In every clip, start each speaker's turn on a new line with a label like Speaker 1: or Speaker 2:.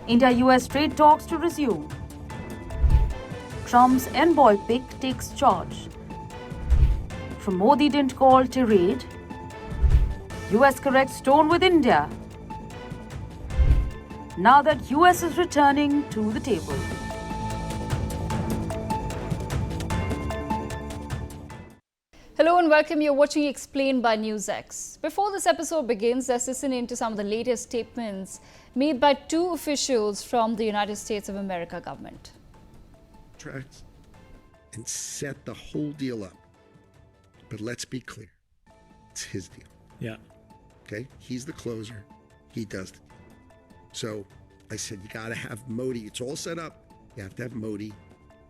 Speaker 1: India-US trade talks to resume. Trump's envoy pick takes charge. From Modi didn't call tirade. US corrects tone with India. Now that US is returning to the table.
Speaker 2: Hello and welcome. You're watching Explained by NewsX. Before this episode begins, let's listen into some of the latest statements made by two officials from the United States of America government.
Speaker 3: And set the whole deal up. But let's be clear. It's his deal.
Speaker 4: Yeah.
Speaker 3: Okay? He's the closer. He does the deal. So I said, you got to have Modi. It's all set up. You have to have Modi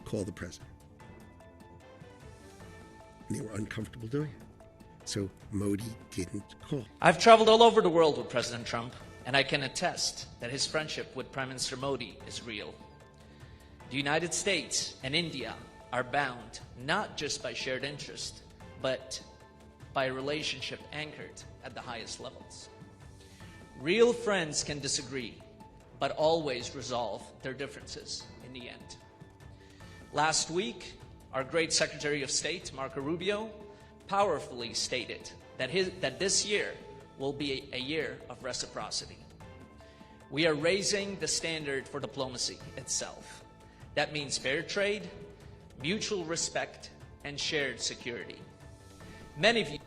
Speaker 3: call the president. And they were uncomfortable doing it. So Modi didn't call.
Speaker 5: I've traveled all over the world with President Trump, and I can attest that his friendship with Prime Minister Modi is real. The United States and India are bound not just by shared interest, but by a relationship anchored at the highest levels. Real friends can disagree, but always resolve their differences in the end. Last week, our great Secretary of State, Marco Rubio, powerfully stated that this year will be a year of reciprocity. We are raising the standard for diplomacy itself. That means fair trade, mutual respect, and shared security. Many of you...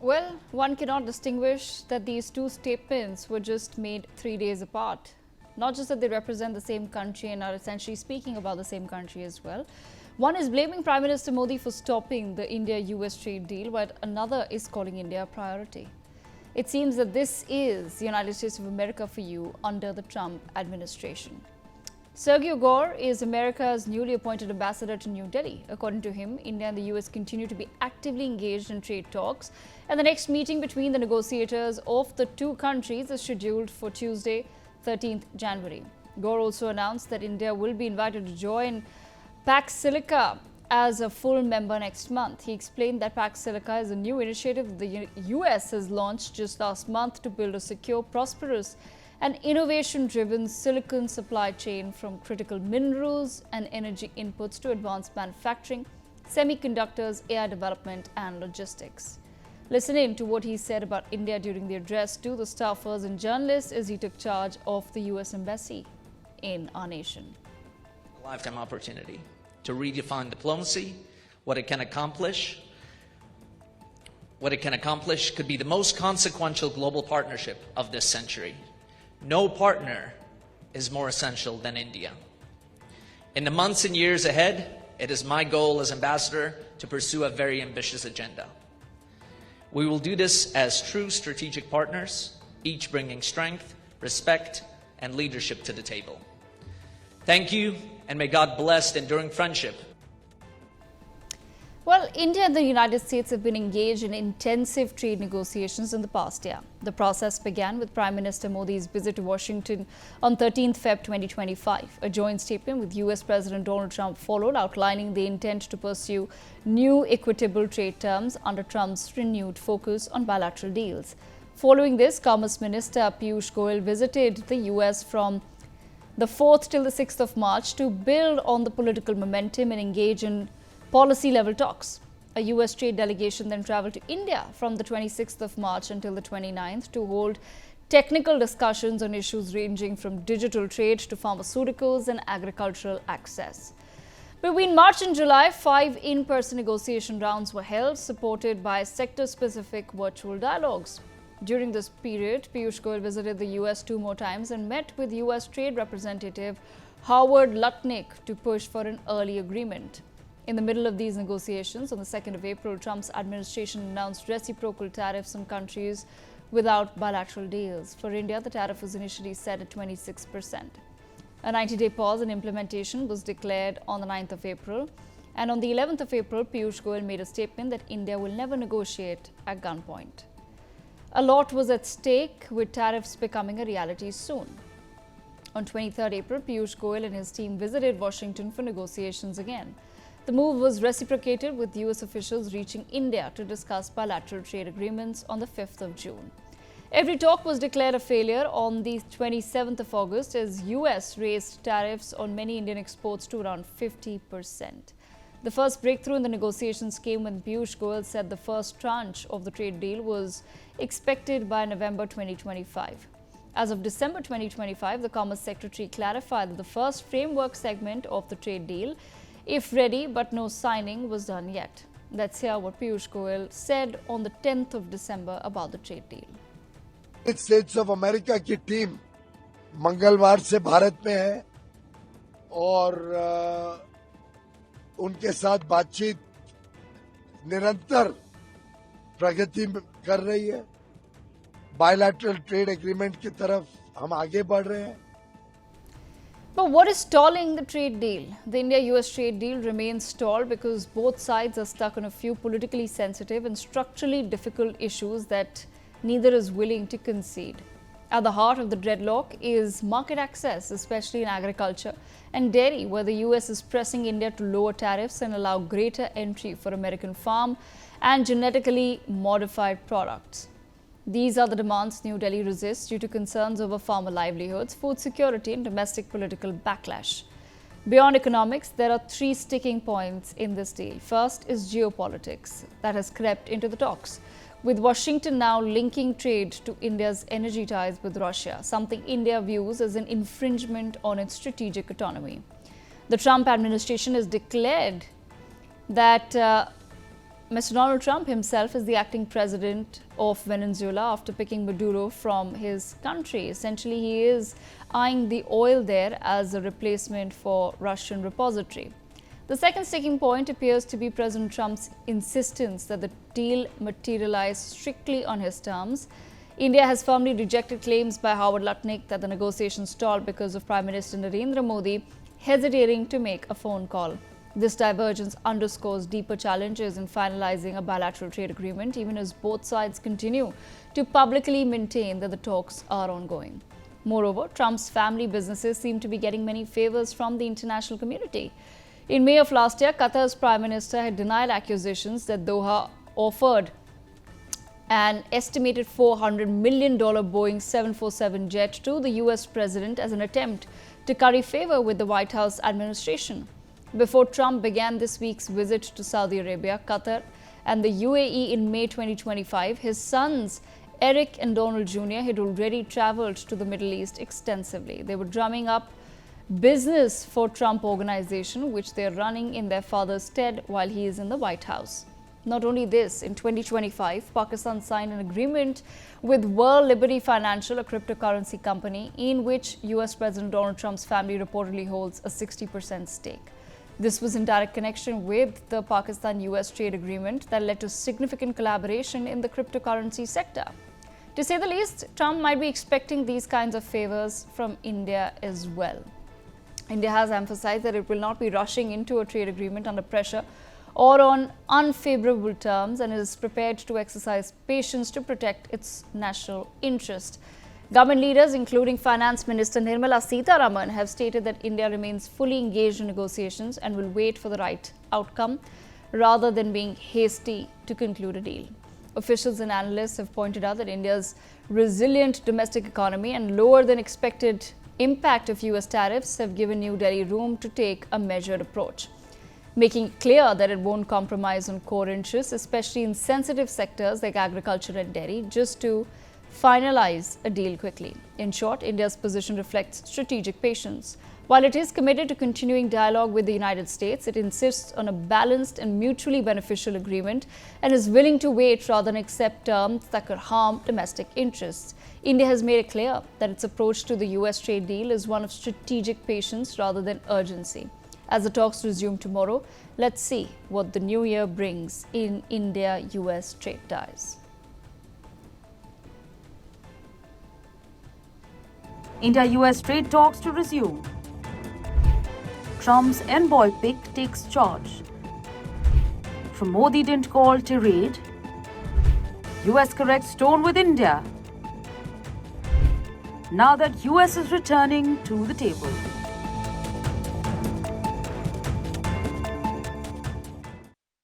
Speaker 2: Well, one cannot distinguish that these two statements were just made 3 days apart. Not just that they represent the same country and are essentially speaking about the same country as well. One is blaming Prime Minister Modi for stopping the India-US trade deal, while another is calling India a priority. It seems that this is the United States of America for you under the Trump administration. Sergio Gore is America's newly appointed ambassador to New Delhi. According to him, India and the US continue to be actively engaged in trade talks, and the next meeting between the negotiators of the two countries is scheduled for Tuesday, 13th January. Gore also announced that India will be invited to join Pax Silica as a full member next month. He explained that Pax Silica is a new initiative the US has launched just last month to build a secure, prosperous and innovation-driven silicon supply chain from critical minerals and energy inputs to advanced manufacturing, semiconductors, AI development and logistics. Listen in to what he said about India during the address to the staffers and journalists as he took charge of the US Embassy in our nation.
Speaker 5: A lifetime opportunity to redefine diplomacy, what it can accomplish. What it can accomplish could be the most consequential global partnership of this century. No partner is more essential than India. In the months and years ahead, it is my goal as ambassador to pursue a very ambitious agenda. We will do this as true strategic partners, each bringing strength, respect, and leadership to the table. Thank you, and may God bless the enduring friendship.
Speaker 2: Well, India and the United States have been engaged in intensive trade negotiations in the past year. The process began with Prime Minister Modi's visit to Washington on 13th Feb 2025. A joint statement with US President Donald Trump followed, outlining the intent to pursue new equitable trade terms under Trump's renewed focus on bilateral deals. Following this, Commerce Minister Piyush Goyal visited the US from the 4th till the 6th of March to build on the political momentum and engage in policy-level talks. A US trade delegation then traveled to India from the 26th of March until the 29th to hold technical discussions on issues ranging from digital trade to pharmaceuticals and agricultural access. Between March and July, 5 in-person negotiation rounds were held, supported by sector-specific virtual dialogues. During this period, Piyush Goyal visited the US 2 more times and met with US Trade Representative Howard Lutnick to push for an early agreement. In the middle of these negotiations, on the 2nd of April, Trump's administration announced reciprocal tariffs on countries without bilateral deals. For India, the tariff was initially set at 26%. A 90-day pause in implementation was declared on the 9th of April. And on the 11th of April, Piyush Goyal made a statement that India will never negotiate at gunpoint. A lot was at stake, with tariffs becoming a reality soon. On 23rd April, Piyush Goyal and his team visited Washington for negotiations again. The move was reciprocated, with US officials reaching India to discuss bilateral trade agreements on the 5th of June. Every talk was declared a failure on the 27th of August as US raised tariffs on many Indian exports to around 50%. The first breakthrough in the negotiations came when Piyush Goyal said the first tranche of the trade deal was expected by November 2025. As of December 2025, the Commerce Secretary clarified that the first framework segment of the trade deal, if ready but no signing, was done yet. Let's hear what Piyush Goyal said on the 10th of December about the trade deal.
Speaker 4: United states of America की team मंगलवार से भारत में है और उनके साथ बातचीत निरंतर प्रगति कर रही है। बायलैटरल ट्रेड एग्रीमेंट की तरफ हम आगे बढ़ रहे हैं।
Speaker 2: But what is stalling the trade deal? The India-US trade deal remains stalled because both sides are stuck on a few politically sensitive and structurally difficult issues that neither is willing to concede. At the heart of the deadlock is market access, especially in agriculture and dairy, where the US is pressing India to lower tariffs and allow greater entry for American farm and genetically modified products. These are the demands New Delhi resists due to concerns over farmer livelihoods, food security and domestic political backlash. Beyond economics, there are three sticking points in this deal. First is geopolitics that has crept into the talks, with Washington now linking trade to India's energy ties with Russia, something India views as an infringement on its strategic autonomy. The Trump administration has declared that Mr. Donald Trump himself is the acting president of Venezuela after picking Maduro from his country. Essentially, he is eyeing the oil there as a replacement for Russian repository. The second sticking point appears to be President Trump's insistence that the deal materialize strictly on his terms. India has firmly rejected claims by Howard Lutnick that the negotiations stalled because of Prime Minister Narendra Modi hesitating to make a phone call. This divergence underscores deeper challenges in finalizing a bilateral trade agreement, even as both sides continue to publicly maintain that the talks are ongoing. Moreover, Trump's family businesses seem to be getting many favors from the international community. In May of last year, Qatar's Prime Minister had denied accusations that Doha offered an estimated $400 million Boeing 747 jet to the US president as an attempt to curry favor with the White House administration. Before Trump began this week's visit to Saudi Arabia, Qatar and the UAE in May 2025, his sons Eric and Donald Jr. had already traveled to the Middle East extensively. They were drumming up business for Trump Organization, which they are running in their father's stead while he is in the White House. Not only this, in 2025, Pakistan signed an agreement with World Liberty Financial, a cryptocurrency company, in which US President Donald Trump's family reportedly holds a 60% stake. This was in direct connection with the Pakistan-US trade agreement that led to significant collaboration in the cryptocurrency sector. To say the least, Trump might be expecting these kinds of favors from India as well. India has emphasized that it will not be rushing into a trade agreement under pressure or on unfavorable terms and is prepared to exercise patience to protect its national interest. Government leaders, including Finance Minister Nirmala Sitharaman, have stated that India remains fully engaged in negotiations and will wait for the right outcome rather than being hasty to conclude a deal. Officials and analysts have pointed out that India's resilient domestic economy and lower than expected impact of US tariffs have given New Delhi room to take a measured approach, making it clear that it won't compromise on core interests, especially in sensitive sectors like agriculture and dairy, just to finalize a deal quickly. In short, India's position reflects strategic patience. While it is committed to continuing dialogue with the United States, it insists on a balanced and mutually beneficial agreement and is willing to wait rather than accept terms that could harm domestic interests. India has made it clear that its approach to the US trade deal is one of strategic patience rather than urgency. As the talks resume tomorrow, let's see what the new year brings in India-US trade ties.
Speaker 1: India-US trade talks to resume. Trump's envoy pick takes charge. From Modi didn't call tirade, US corrects tone with India. Now that US is returning to the table.